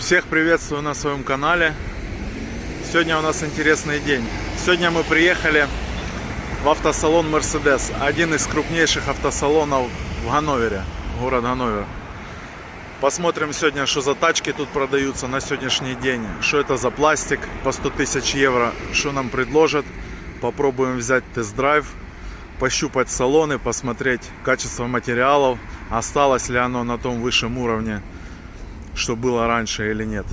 Всех приветствую на своем канале. Сегодня у нас интересный день. Сегодня мы приехали в автосалон Mercedes, один из крупнейших автосалонов в Ганновере, город Ганновер. Посмотрим сегодня, что за тачки тут продаются на сегодняшний день, что это за пластик по 100 тысяч евро, что нам предложат. Попробуем взять тест-драйв, пощупать салоны, посмотреть качество материалов, осталось ли оно на том высшем уровне, что было раньше или нет.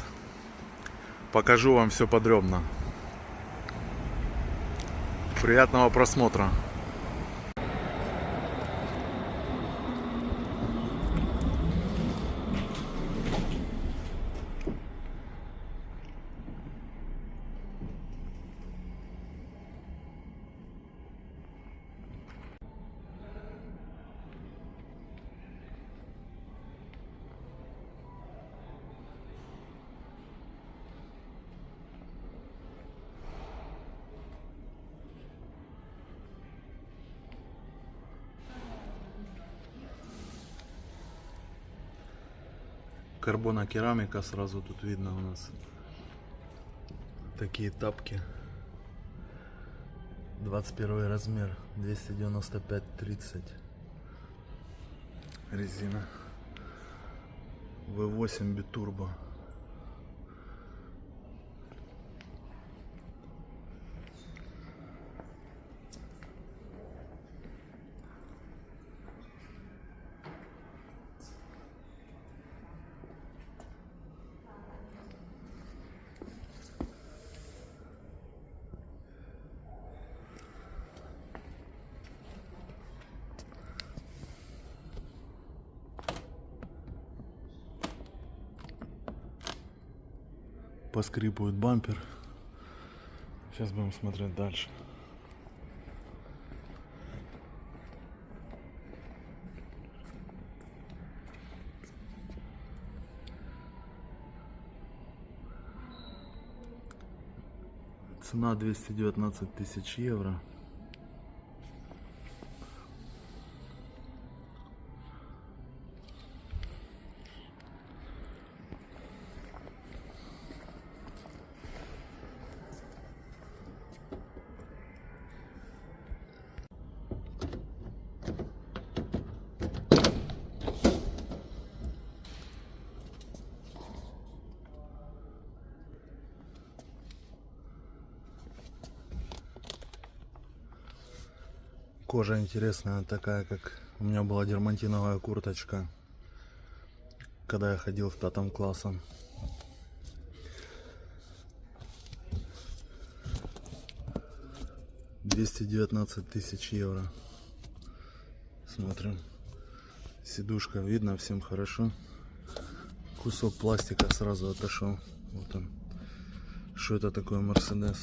Покажу вам все подробно. Приятного просмотра. Карбонокерамика сразу тут видно у нас. Такие тапки. 21 размер, 295/30. Резина. V8 битурбо. Поскрипывает бампер. Сейчас будем смотреть дальше. Цена 219 тысяч евро. Кожа интересная, такая, как у меня была дермантиновая курточка, когда я ходил в 5 классом. $219 тысяч евро. Смотрим. Сидушка видно, всем хорошо. Кусок пластика сразу отошел. Вот он. Что это такое, Mercedes?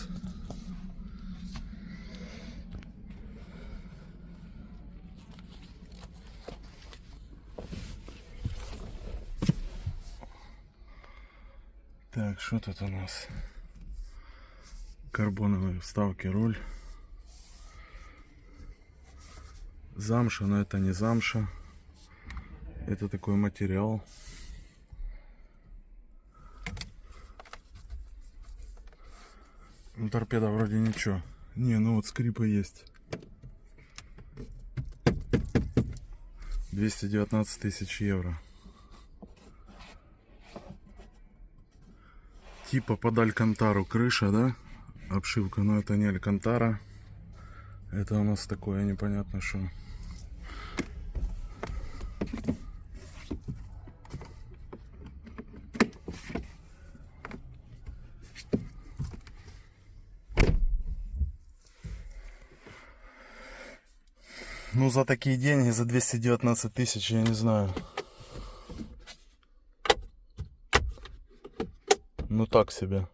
Так, что тут у нас? Карбоновые вставки, руль. Замша, но это не замша. Это такой материал. Ну, торпеда вроде ничего. Не, ну вот скрипы есть. 219 тысяч евро. Типа под Алькантару крыша, да? Обшивка, но это не Алькантара. Это у нас такое непонятно что. Ну, за такие деньги, за 219 тысяч, я не знаю. Ну, так себе.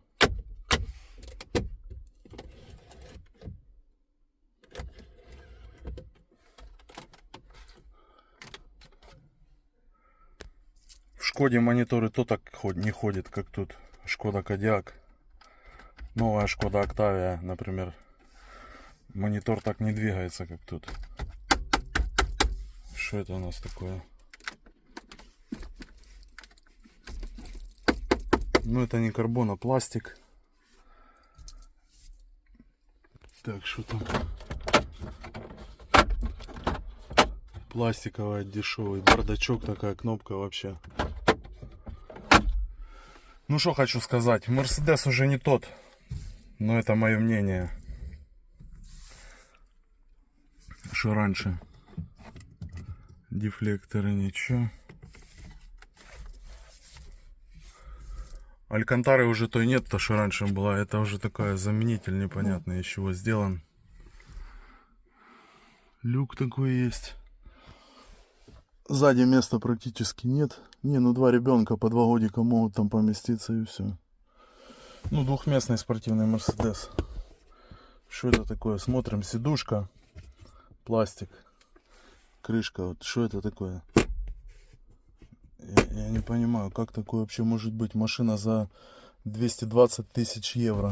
В Шкоде мониторы то так не ходит, как тут. Шкода Кодиак. Новая Шкода Октавия, например. Монитор так не двигается, как тут. Что это у нас такое? Но это не карбон, а пластик. Так, что там? Пластиковый, дешевый бардачок, такая кнопка вообще. Ну что хочу сказать, Мерседес уже не тот, но это мое мнение, что раньше. Дефлекторы ничего. Алькантары уже той нет, то что раньше была. Это уже такая заменитель непонятный, из чего сделан. Люк такой есть. Сзади места практически нет. Не, ну 2 ребенка по 2 годика могут там поместиться и все. Ну, двухместный спортивный Мерседес. Что это такое? Смотрим. Сидушка. Пластик. Крышка. Вот что это такое? Я не понимаю, как такое вообще может быть. Машина за 220 тысяч евро.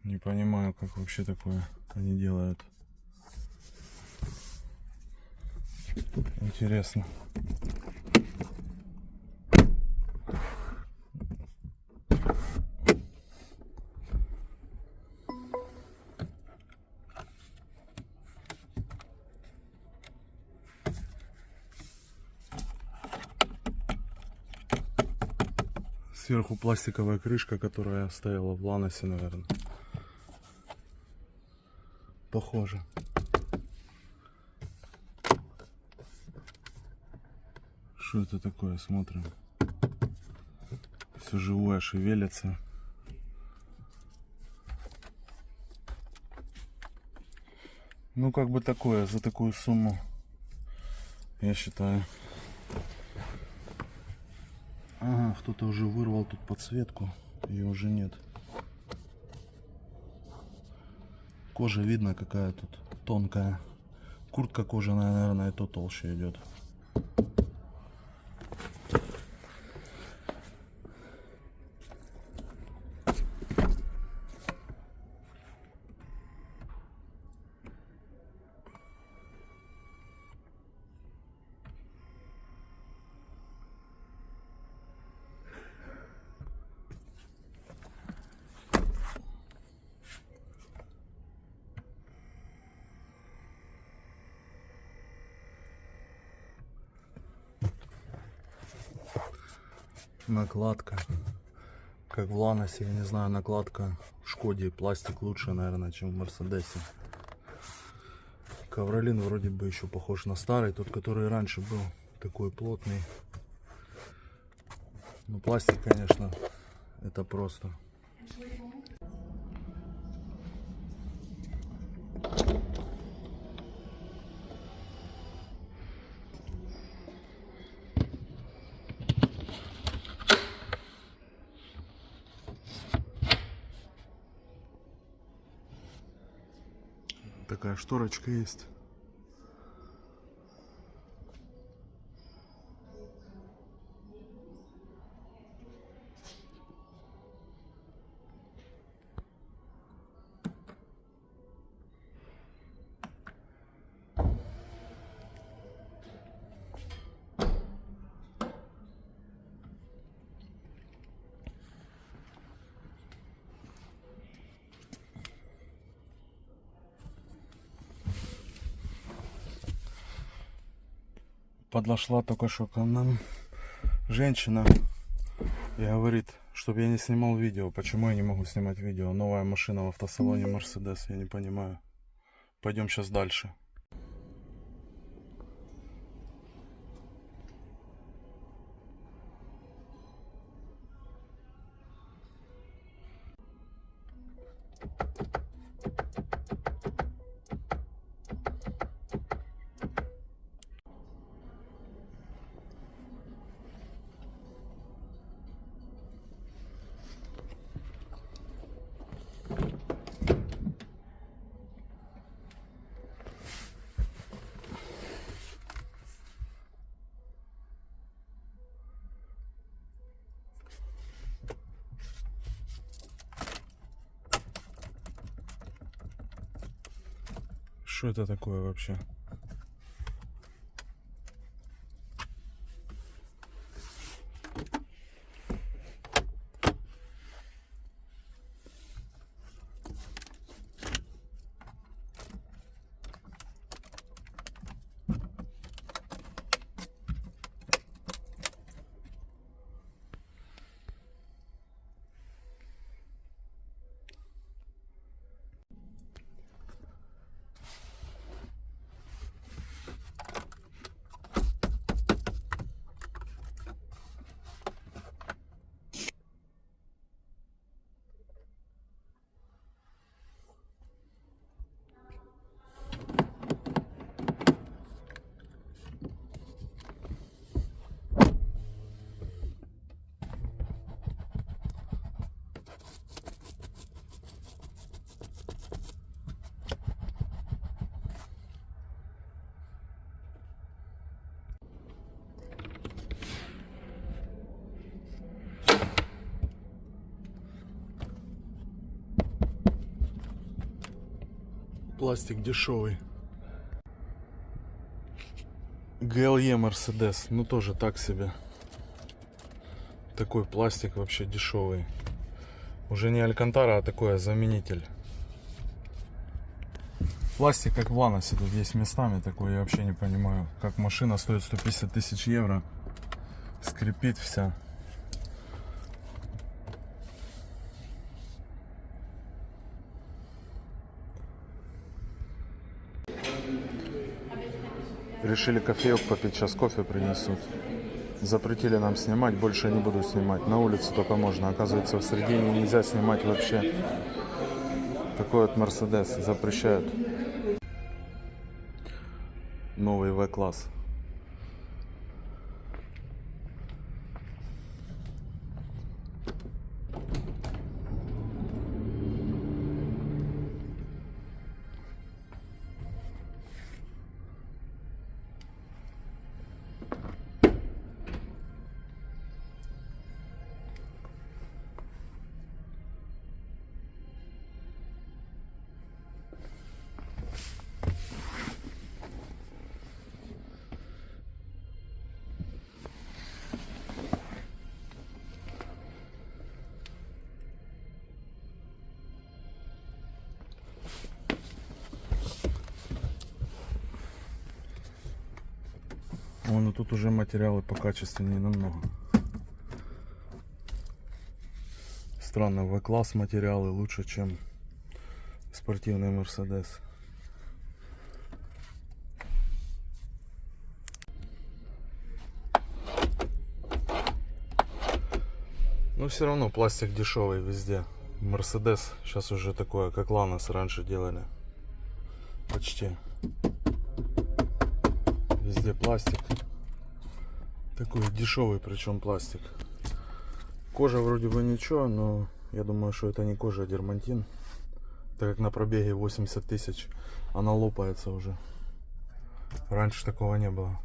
Не понимаю, как вообще такое они делают. Интересно. Сверху пластиковая крышка, которая стояла в Ланосе, наверное. Похоже. Что это такое? Смотрим. Все живое шевелится. Ну, как бы такое, за такую сумму, я считаю. Ага, кто-то уже вырвал тут подсветку. Ее уже нет. Кожа видно какая тут тонкая. Куртка кожаная, наверное, и то толще идет. Накладка. Как в Ланосе, я не знаю, накладка в Шкоде. Пластик лучше, наверное, чем в Мерседесе. Ковролин вроде бы еще похож на старый, тот, который раньше был, такой плотный. Но пластик, конечно, это просто. Такая шторочка есть. Подошла только что к нам женщина и говорит, чтобы я не снимал видео. Почему я не могу снимать видео? Новая машина в автосалоне Mercedes, я не понимаю. Пойдем сейчас дальше. Что это такое вообще? Пластик дешевый. GLE Mercedes, ну тоже так себе. Такой пластик вообще дешевый. Уже не Алькантара, а такой заменитель. Пластик как в Ланосе тут есть местами такой, я вообще не понимаю. Как машина стоит 150 тысяч евро. Скрипит вся. Решили кофеек попить, сейчас кофе принесут. Запретили нам снимать, больше не буду снимать. На улице только можно. Оказывается, в середине нельзя снимать вообще. Такой вот Мерседес запрещают. Новый В-класс. Ну тут уже материалы покачественнее намного. Странно, В-класс материалы лучше, чем спортивный Мерседес. Но все равно пластик дешевый везде. Мерседес сейчас уже такое, как Ланос раньше делали. Почти. Везде пластик. Такой дешевый, причем пластик. Кожа вроде бы ничего, но я думаю, что это не кожа, а дермантин. Так как на пробеге 80 тысяч она лопается уже. Раньше такого не было.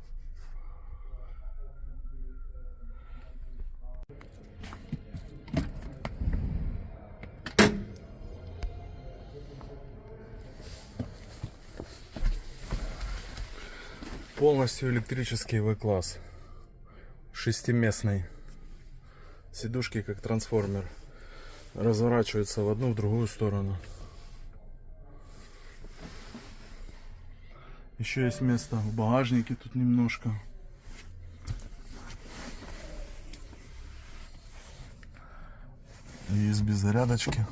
Полностью электрический В-класс. Шестиместный. Сидушки как трансформер. Разворачиваются в одну, в другую сторону. Еще есть место в багажнике тут немножко. USB зарядочки.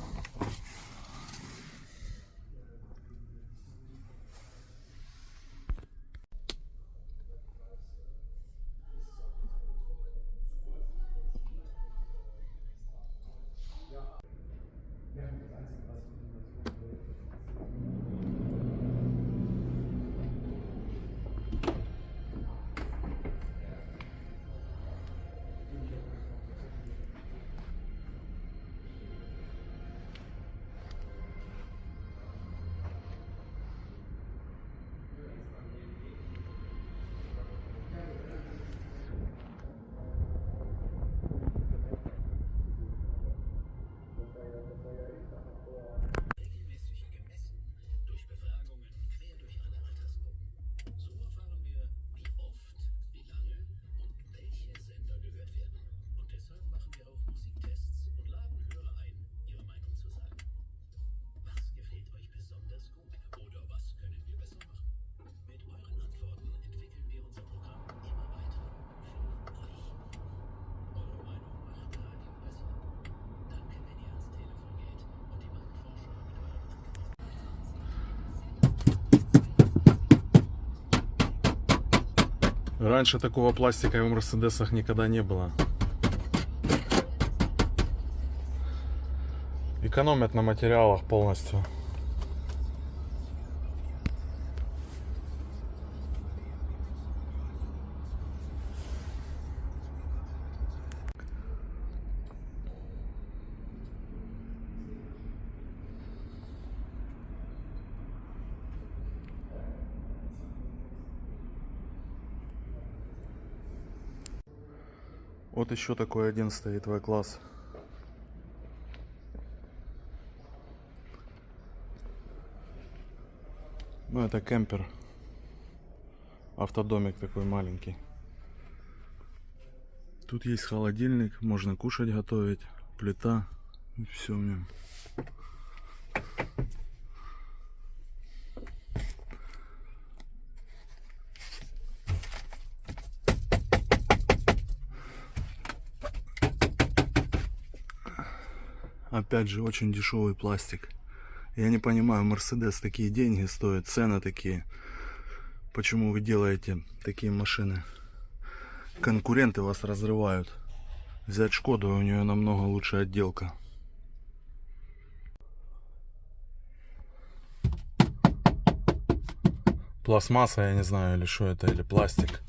Раньше такого пластика в Мерседесах никогда не было. Экономят на материалах полностью. Вот еще такой один стоит В-класс. Ну, это кемпер. Автодомик такой маленький. Тут есть холодильник, можно кушать, готовить, плита, все в нем. Опять же, очень дешевый пластик. Я не понимаю, Mercedes такие деньги стоит, цены такие. Почему вы делаете такие машины? Конкуренты вас разрывают. Взять Шкоду, у нее намного лучше отделка. Пластмасса, я не знаю, или что это, или пластик.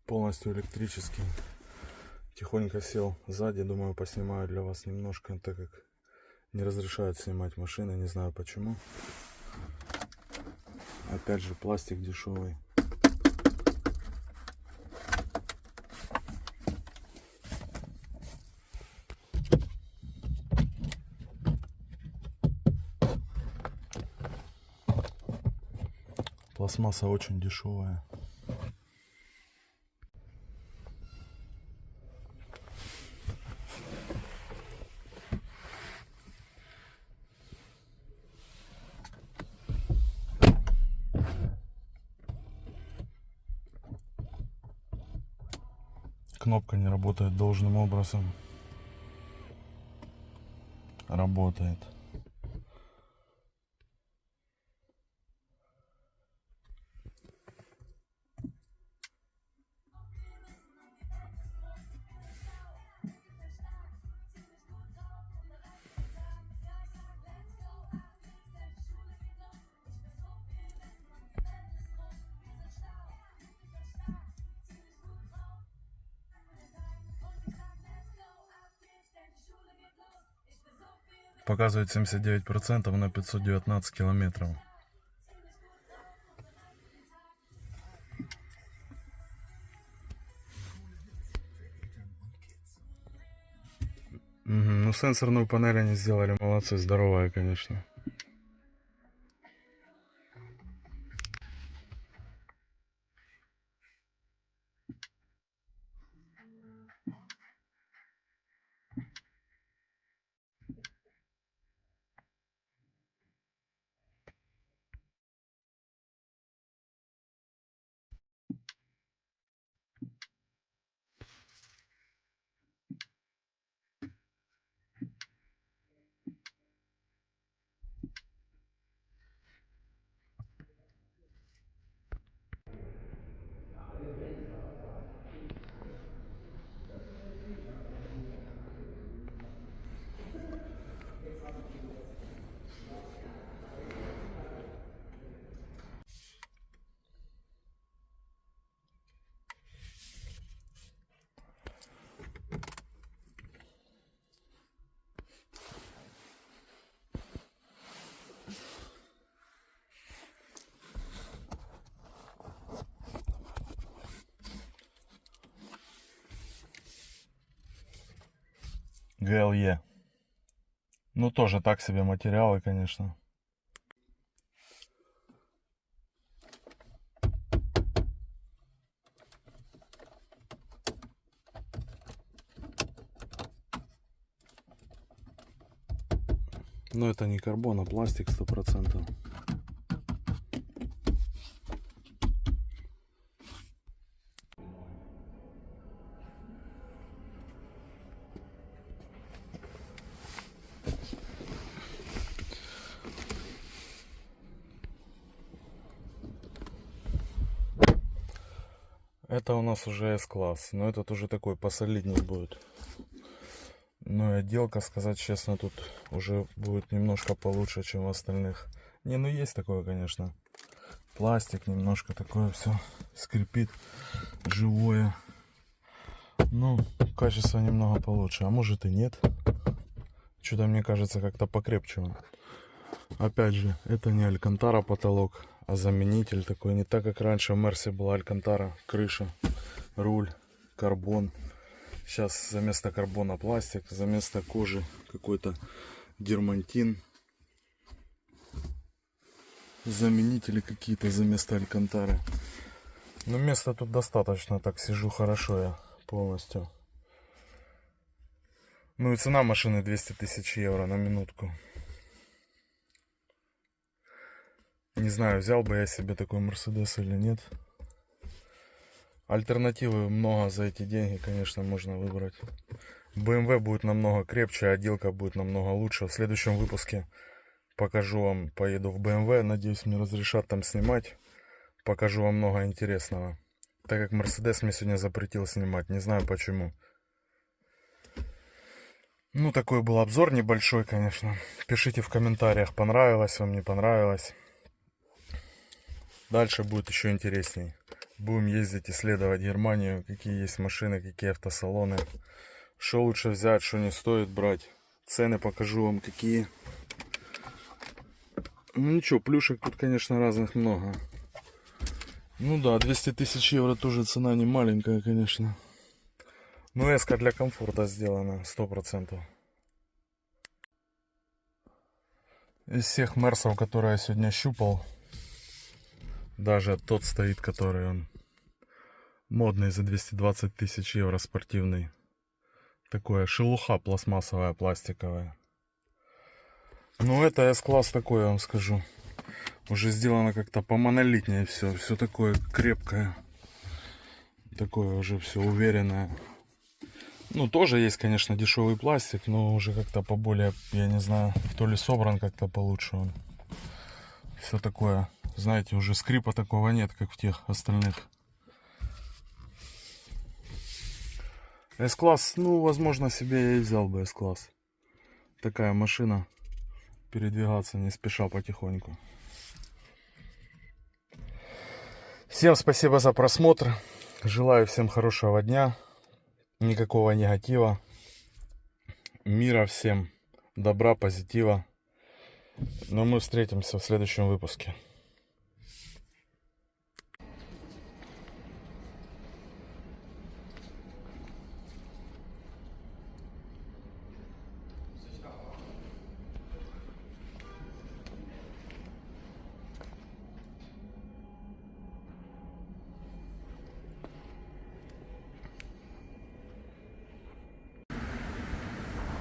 Полностью электрический. Тихонько сел сзади, думаю, поснимаю для вас немножко, так как не разрешают снимать машины, не знаю почему. Опять же, пластик дешевый. Пластмасса очень дешевая. Кнопка не работает должным образом. Работает. Показывает 79% на 519 километров. Ну, сенсорную панель они сделали, молодцы, здоровая, конечно. GLE. Ну, тоже так себе материалы, конечно. Но это не карбон, а пластик 100%. Это у нас уже S-класс, но этот уже такой посолидней будет. Но и отделка, сказать честно, тут уже будет немножко получше, чем в остальных. Не, ну есть такое, конечно. Пластик немножко такое все скрипит, живое. Ну, качество немного получше, а может и нет. Что-то мне кажется как-то покрепче он. Опять же, это не алькантара потолок, а заменитель такой. Не так, как раньше в Мерсе была алькантара, крыша, руль, карбон. Сейчас за место карбона пластик, за место кожи какой-то дермантин. Заменители какие-то за место алькантары. Но места тут достаточно, так сижу хорошо я полностью. Ну и цена машины 200 тысяч евро на минутку. Не знаю, взял бы я себе такой Мерседес или нет. Альтернативы много за эти деньги, конечно, можно выбрать. BMW будет намного крепче, отделка будет намного лучше. В следующем выпуске покажу вам, поеду в BMW. Надеюсь, мне разрешат там снимать. Покажу вам много интересного. Так как Mercedes мне сегодня запретил снимать, не знаю почему. Ну, такой был обзор небольшой, конечно. Пишите в комментариях, понравилось вам, не понравилось. Дальше будет еще интересней. Будем ездить, исследовать Германию, какие есть машины, какие автосалоны. Что лучше взять, что не стоит брать. Цены покажу вам какие. Ну ничего, плюшек тут, конечно, разных много. Ну да, 200 тысяч евро тоже цена не маленькая, конечно. Но эска для комфорта сделана, 100%. Из всех Мерсов, которые я сегодня щупал, даже тот стоит, который он модный за 220 тысяч евро, спортивный. Такое шелуха пластмассовая, пластиковая. Ну это S-класс такой, я вам скажу. Уже сделано как-то помонолитнее все. Все такое крепкое. Такое уже все уверенное. Ну тоже есть, конечно, дешевый пластик, но уже как-то поболее, я не знаю, то ли собран как-то получше он. Все такое, знаете, уже скрипа такого нет, как в тех остальных. S-класс, ну, возможно, себе я и взял бы S-класс. Такая машина. Передвигаться не спеша, потихоньку. Всем спасибо за просмотр. Желаю всем хорошего дня. Никакого негатива. Мира всем. Добра, позитива. Но мы встретимся в следующем выпуске.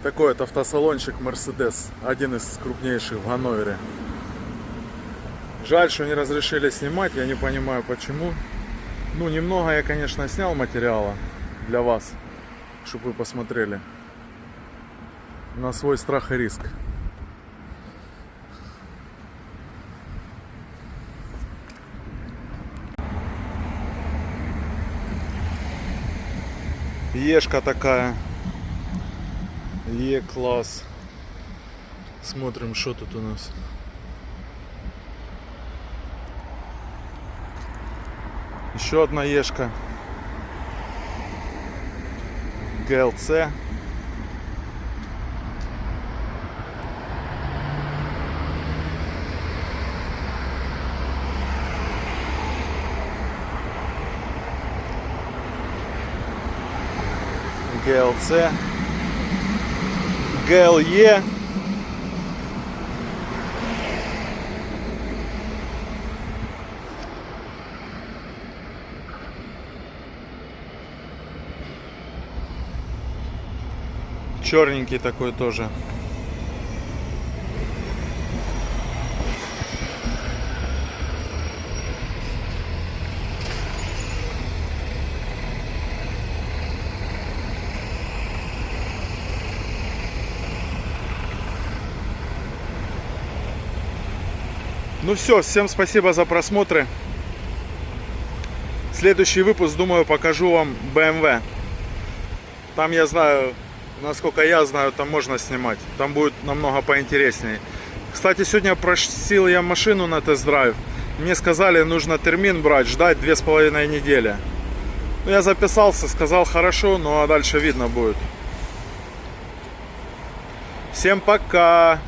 Такой вот автосалончик Mercedes, один из крупнейших в Ганновере. Жаль, что не разрешили снимать, я не понимаю почему. Ну, немного я, конечно, снял материала для вас, чтобы вы посмотрели. На свой страх и риск. Ешка такая. Е-класс. Смотрим, что тут у нас. Еще одна ешка. ГЛЦ. ГЛЦ. ГЛЕ. Черненький такой тоже. Ну все, всем спасибо за просмотры. Следующий выпуск, думаю, покажу вам BMW. Там я знаю, насколько я знаю, там можно снимать. Там будет намного поинтереснее. Кстати, сегодня просил я машину на тест-драйв. Мне сказали, нужно термин брать, ждать 2,5 недели. Ну, я записался, сказал хорошо, ну а дальше видно будет. Всем пока!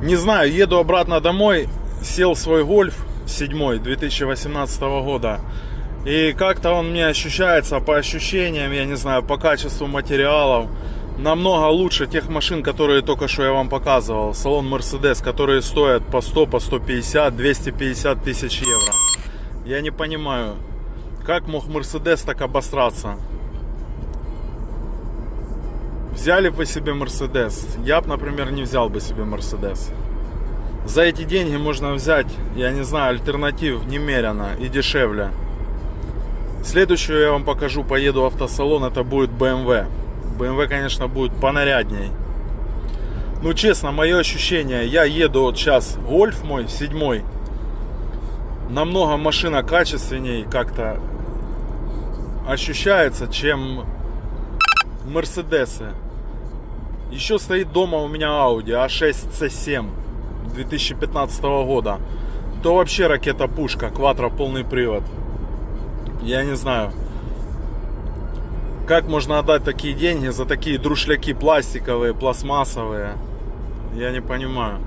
Не знаю, еду обратно домой, сел в свой Гольф 7 2018 года. И как-то он мне ощущается по ощущениям, я не знаю, по качеству материалов намного лучше тех машин, которые только что я вам показывал. Салон Mercedes, которые стоят по 100, по 150, 250 тысяч евро. Я не понимаю, как мог Mercedes так обосраться. Взяли бы себе Mercedes. Я бы, например, не взял бы себе Mercedes. За эти деньги можно взять, я не знаю, альтернатив немерено и дешевле. Следующую я вам покажу, поеду в автосалон, это будет BMW. BMW, конечно, будет понарядней. Ну, честно, мое ощущение, я еду вот сейчас, Гольф мой, 7. Намного машина качественней как-то ощущается, чем Мерседесы. Еще стоит дома у меня Audi A6 C7 2015 года. То вообще ракета-пушка, квадро, полный привод. Я не знаю, как можно отдать такие деньги за такие друшляки пластиковые, пластмассовые. Я не понимаю.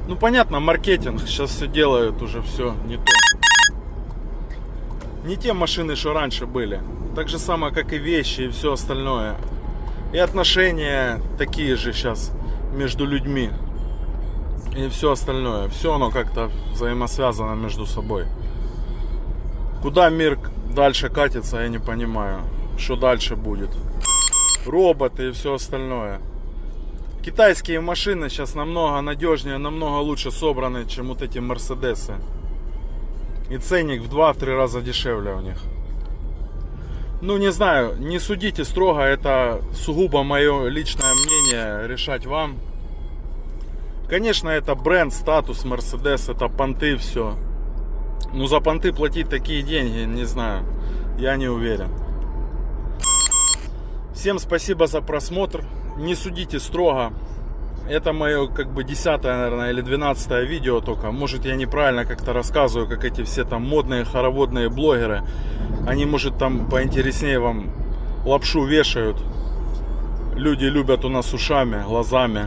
Ну, понятно, маркетинг. Сейчас все делают уже все не то. Не те машины, что раньше были. Так же самое, как и вещи и все остальное. И отношения такие же сейчас между людьми. И все остальное. Все оно как-то взаимосвязано между собой. Куда мир дальше катится, я не понимаю. Что дальше будет. Роботы и все остальное. Китайские машины сейчас намного надежнее, намного лучше собраны, чем вот эти Мерседесы. И ценник в 2-3 раза дешевле у них. Ну, не знаю, не судите строго, это сугубо мое личное мнение, решать вам. Конечно, это бренд, статус Mercedes, это понты, все. Но за понты платить такие деньги, не знаю, я не уверен. Всем спасибо за просмотр. Не судите строго. Это мое как бы 10-е, наверное, или 12-е видео только. Может, я неправильно как-то рассказываю, как эти все там модные хороводные блогеры. Они, может, там поинтереснее вам лапшу вешают. Люди любят у нас ушами, глазами.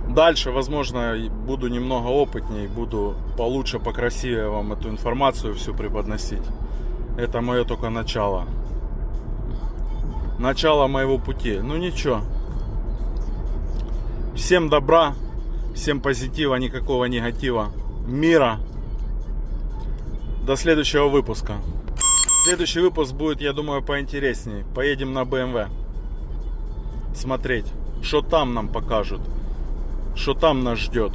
Дальше, возможно, буду немного опытнее, буду получше, покрасивее вам эту информацию всю преподносить. Это мое только начало. Начало моего пути. Ну ничего. Всем добра, всем позитива, никакого негатива, мира. До следующего выпуска. Следующий выпуск будет, я думаю, поинтереснее. Поедем на BMW. Смотреть, что там нам покажут, что там нас ждет.